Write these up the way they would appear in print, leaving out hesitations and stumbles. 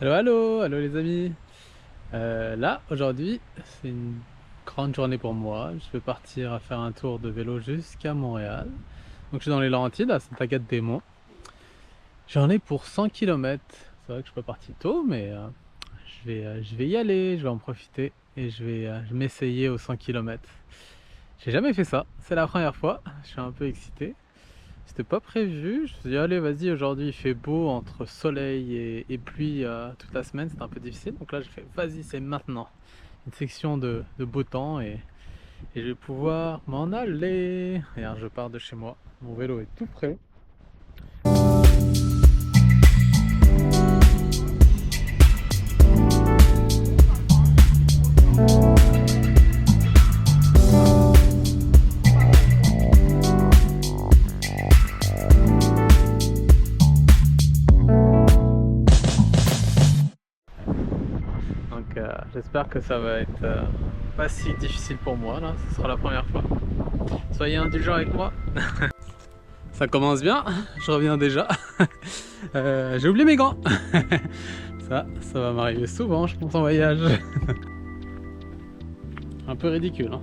Allô, allô, allô les amis. Là, aujourd'hui, c'est une grande journée pour moi. Je vais partir à faire un tour de vélo jusqu'à Montréal. Donc je suis dans les Laurentides, à Saint-Agathe-des-Monts. J'en ai pour 100 km. C'est vrai que je peux partir tôt, mais je vais y aller, je vais en profiter et je vais m'essayer aux 100 km. J'ai jamais fait ça, c'est la première fois. Je suis un peu excité. C'était pas prévu, je me suis dit allez vas-y, aujourd'hui il fait beau entre soleil et pluie toute la semaine, c'était un peu difficile, donc là j'ai fait vas-y c'est maintenant, une section de beau temps et je vais pouvoir m'en aller. Regarde, je pars de chez moi, mon vélo est tout prêt. Donc j'espère que ça va être pas si difficile pour moi là, ce sera la première fois. Soyez indulgents avec moi. Ça commence bien, je reviens déjà. J'ai oublié mes gants. Ça va m'arriver souvent, je pense, en voyage. Un peu ridicule, hein.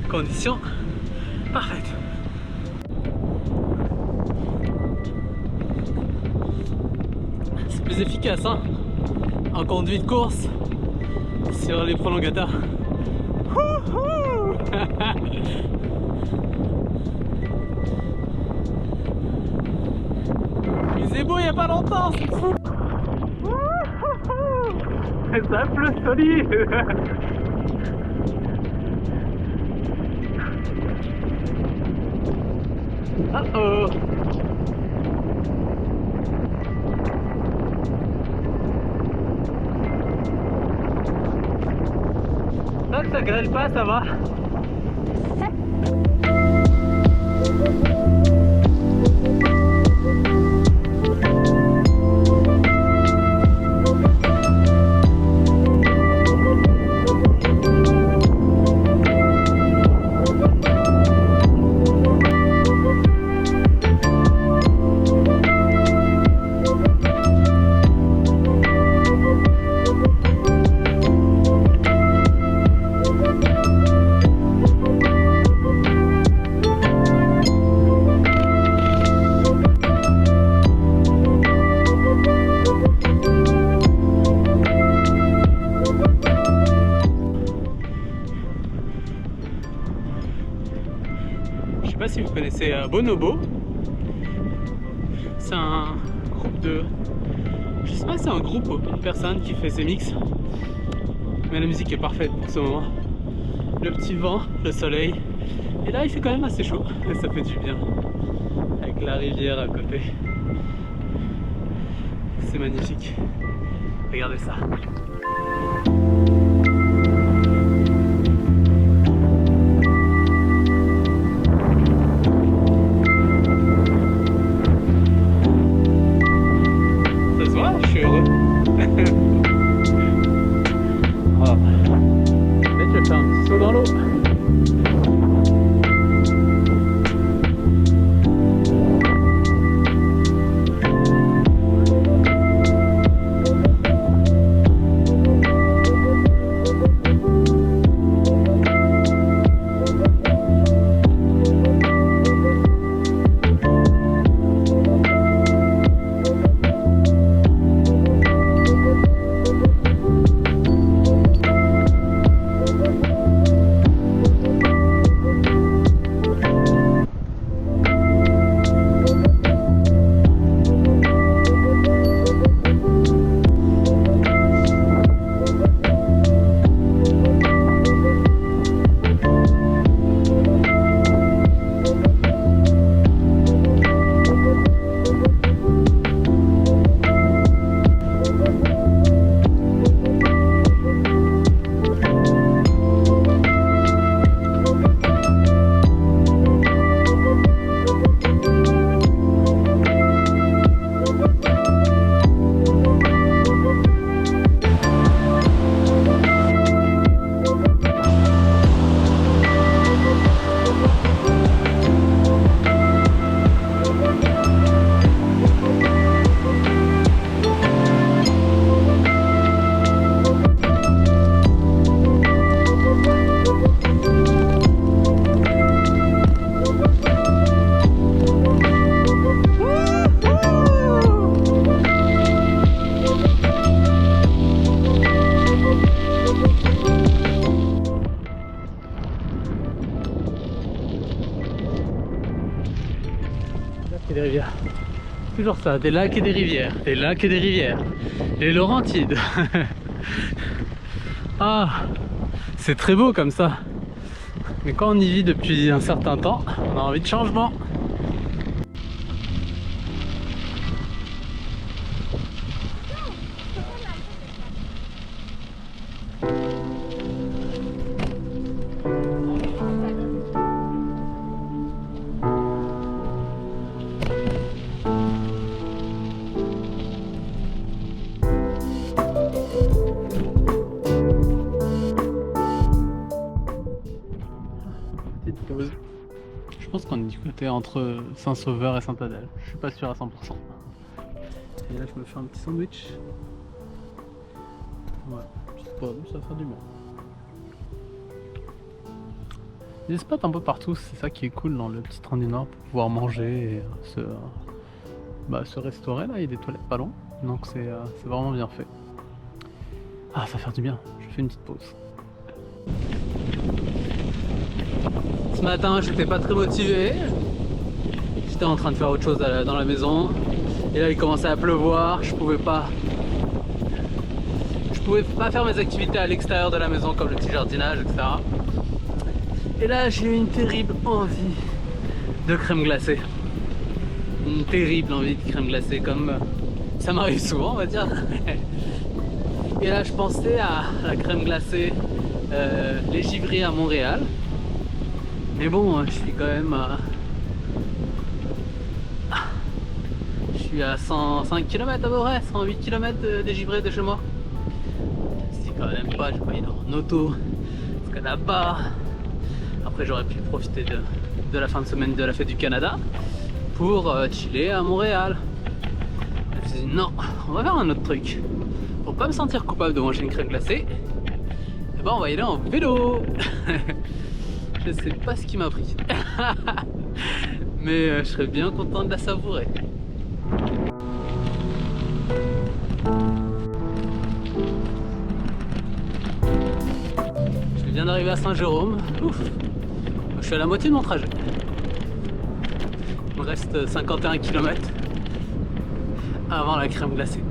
Conditions parfaites. C'est plus efficace, hein, en conduite course sur les prolongateurs. Il faisait beau il n'y a pas longtemps, c'est fou. Ça pleut solide. Oh. Tant que ça grêle pas, ça va. Je sais pas si vous connaissez Bonobo. C'est un groupe de... Je sais pas si c'est un groupe ou une personne qui fait ses mix. Mais la musique est parfaite pour ce moment. Le petit vent, le soleil. Et là il fait quand même assez chaud. Et ça fait du bien. Avec la rivière à côté. C'est magnifique. Regardez ça. Je suis heureux. Oh. Peut-être je vais faire un petit saut dans l'eau. toujours ça, des lacs et des rivières, des lacs et des rivières. Les Laurentides. Ah, c'est très beau comme ça. Mais quand on y vit depuis un certain temps, on a envie de changement. Petite pause. Je pense qu'on est du côté entre Saint-Sauveur et Saint-Adèle. Je suis pas sûr à 100%. Et là je me fais un petit sandwich. Ouais, petite pomme, ça va faire du bien. Des spots un peu partout, c'est ça qui est cool dans le petit train du Nord pour pouvoir manger et se restaurer là, il y a des toilettes pas loin. Donc c'est vraiment bien fait. Ah, ça va faire du bien, je fais une petite pause. Ce matin, j'étais pas très motivé. J'étais en train de faire autre chose dans la maison. Et là, il commençait à pleuvoir. Je pouvais pas faire mes activités à l'extérieur de la maison comme le petit jardinage, etc. Et là, j'ai eu une terrible envie de crème glacée. Une terrible envie de crème glacée, comme ça m'arrive souvent, on va dire. Et là, je pensais à la crème glacée Les Givry à Montréal. Mais bon, je suis quand même je suis à 105 km à peu près, 108 km des Givrés de chez moi. C'est quand même pas, je vais pas y aller en auto. Parce que là-bas, après j'aurais pu profiter de la fin de semaine de la fête du Canada pour chiller à Montréal. Je me suis dit non, on va faire un autre truc. Pour pas me sentir coupable de manger une crème glacée, et ben on va y aller en vélo. Je sais pas ce qui m'a pris. Mais je serais bien content de la savourer. Je viens d'arriver à Saint-Jérôme. Ouf. Je suis à la moitié de mon trajet. Il me reste 51 km avant la crème glacée.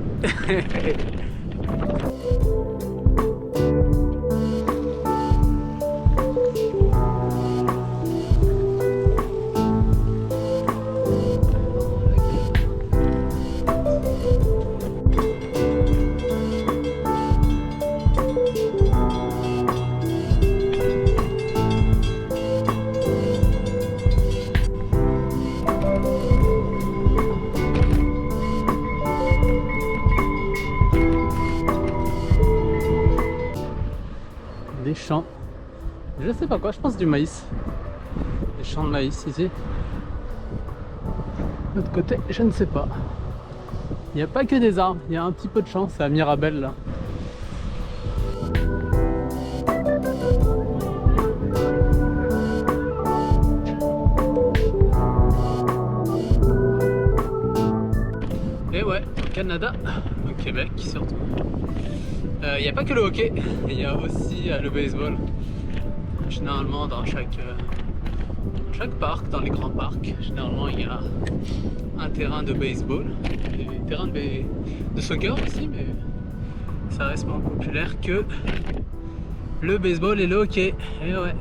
Des champs, je sais pas quoi, je pense du maïs. Des champs de maïs ici. De l'autre côté, je ne sais pas. Il n'y a pas que des arbres, il y a un petit peu de champs, c'est à Mirabel là. Et ouais, au Canada, au Québec surtout. Il n'y a pas que le hockey, il y a aussi le baseball. Généralement dans chaque parc, dans les grands parcs, généralement il y a un terrain de baseball, des terrains de soccer aussi, mais ça reste moins populaire que le baseball et le hockey. Et ouais.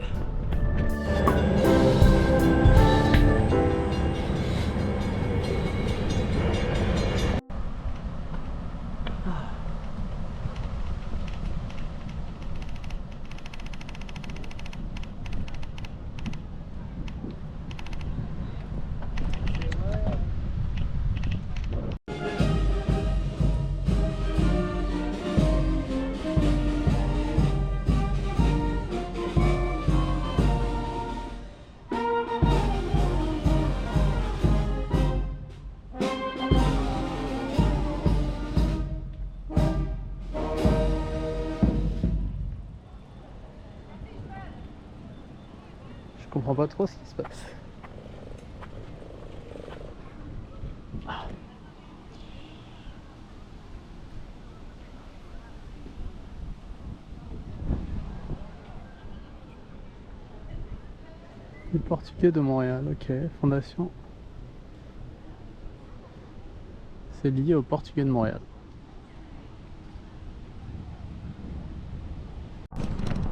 Je comprends pas trop ce qui se passe. Les Portugais de Montréal, ok, fondation. c'est lié au Portugais de Montréal.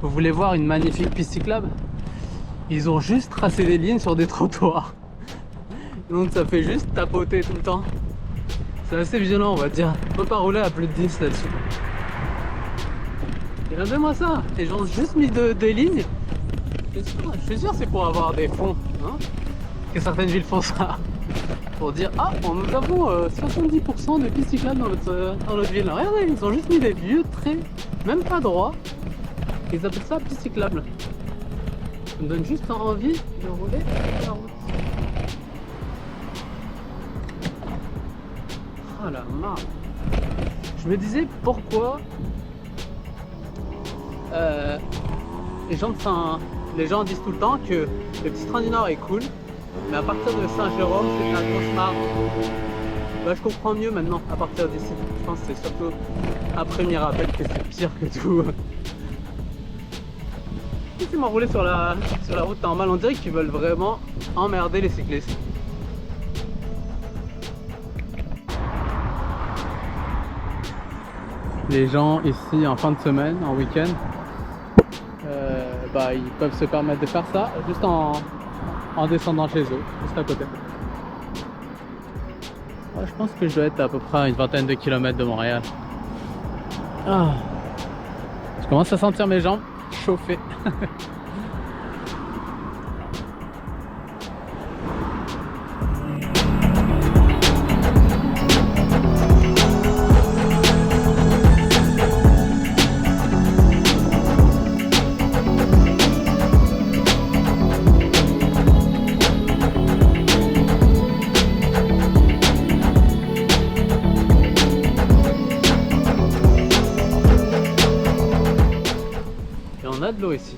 Vous voulez voir une magnifique piste cyclable? Ils ont juste tracé des lignes sur des trottoirs. Donc ça fait juste tapoter tout le temps. C'est assez violent, on va dire. On peut pas rouler à plus de 10 là-dessus. Et regardez-moi ça, les gens ont juste mis des lignes. Je suis sûr c'est pour avoir des fonds, hein, que certaines villes font ça. Pour dire, ah, nous avons 70% de pistes cyclables dans notre ville. Regardez, ils ont juste mis des vieux traits, même pas droits. Ils appellent ça piste cyclable. Ça me donne juste envie de rouler sur la route. Ah la marre. Je me disais pourquoi les gens disent tout le temps que le petit train du Nord est cool, mais à partir de Saint-Jérôme c'est un cauchemar. Bah, je comprends mieux maintenant à partir d'ici. Je pense que c'est surtout après Mirabel que c'est pire que tout. Ils m'ont roulé sur la route normale, on dirait qu'ils veulent vraiment emmerder les cyclistes. Les gens ici en fin de semaine, en week-end, ils peuvent se permettre de faire ça juste en descendant chez eux, juste à côté. Ouais, je pense que je dois être à peu près à une vingtaine de kilomètres de Montréal. Ah. Je commence à sentir mes jambes chauffer. On a de l'eau ici.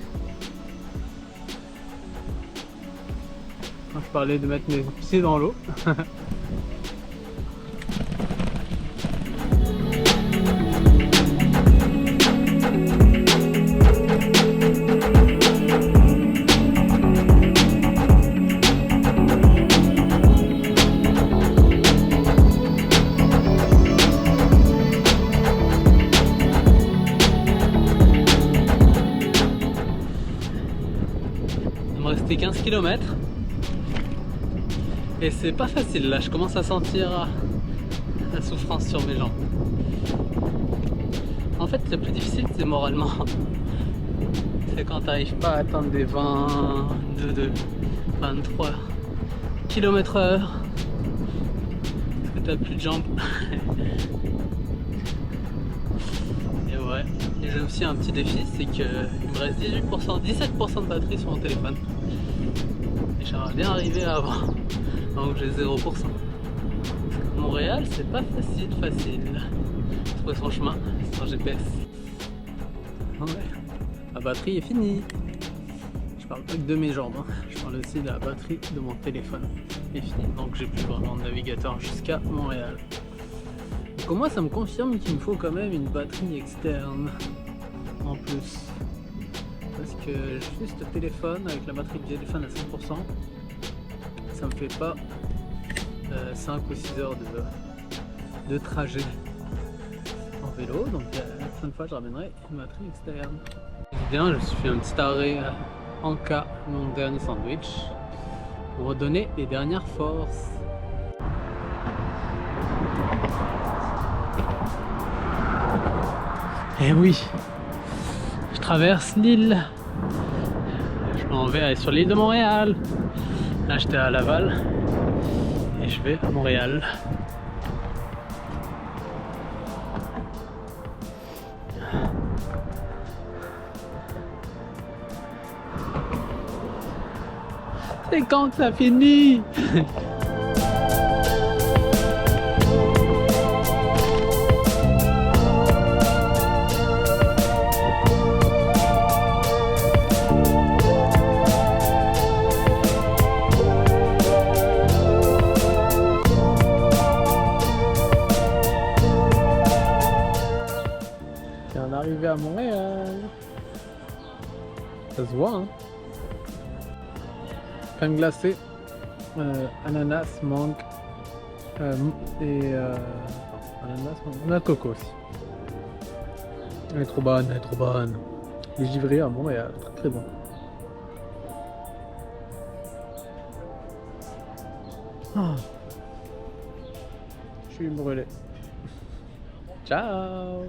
Quand je parlais de mettre mes pieds dans l'eau. Restait 15 km et c'est pas facile là, je commence à sentir la souffrance sur mes jambes. En fait le plus difficile c'est moralement, c'est quand t'arrives pas à atteindre des 22, 23 km/h parce que t'as plus de jambes. Et ouais, et j'ai aussi un petit défi, c'est qu'il me reste 17% de batterie sur mon téléphone. Et j'aimerais bien arriver à avant que j'ai 0%. Montréal, c'est pas facile. Trouver son chemin sans GPS. Ouais, la batterie est finie. Je parle pas que de mes jambes, hein. Je parle aussi de la batterie de mon téléphone. Elle est finie, donc j'ai plus vraiment de navigateur jusqu'à Montréal. Donc au moins ça me confirme qu'il me faut quand même une batterie externe en plus. Parce que juste le téléphone, avec la batterie du téléphone à 100%, ça me fait pas 5 ou 6 heures de trajet en vélo. Donc la prochaine fois je ramènerai une batterie externe. Bien, je suis un petit arrêt en cas, mon dernier sandwich, pour redonner les dernières forces. Et oui, je traverse l'île. Je m'en vais aller sur l'île de Montréal. Là j'étais à Laval et je vais à Montréal. C'est quand que ça finit? On est arrivé à Montréal. Ça se voit, hein. Crème glacée, ananas, mangue, Attends, ananas, noix de coco aussi. Elle est trop bonne, elle est trop bonne. Les givrés à Montréal, très très bon. Ah, je suis brûlé. Ciao!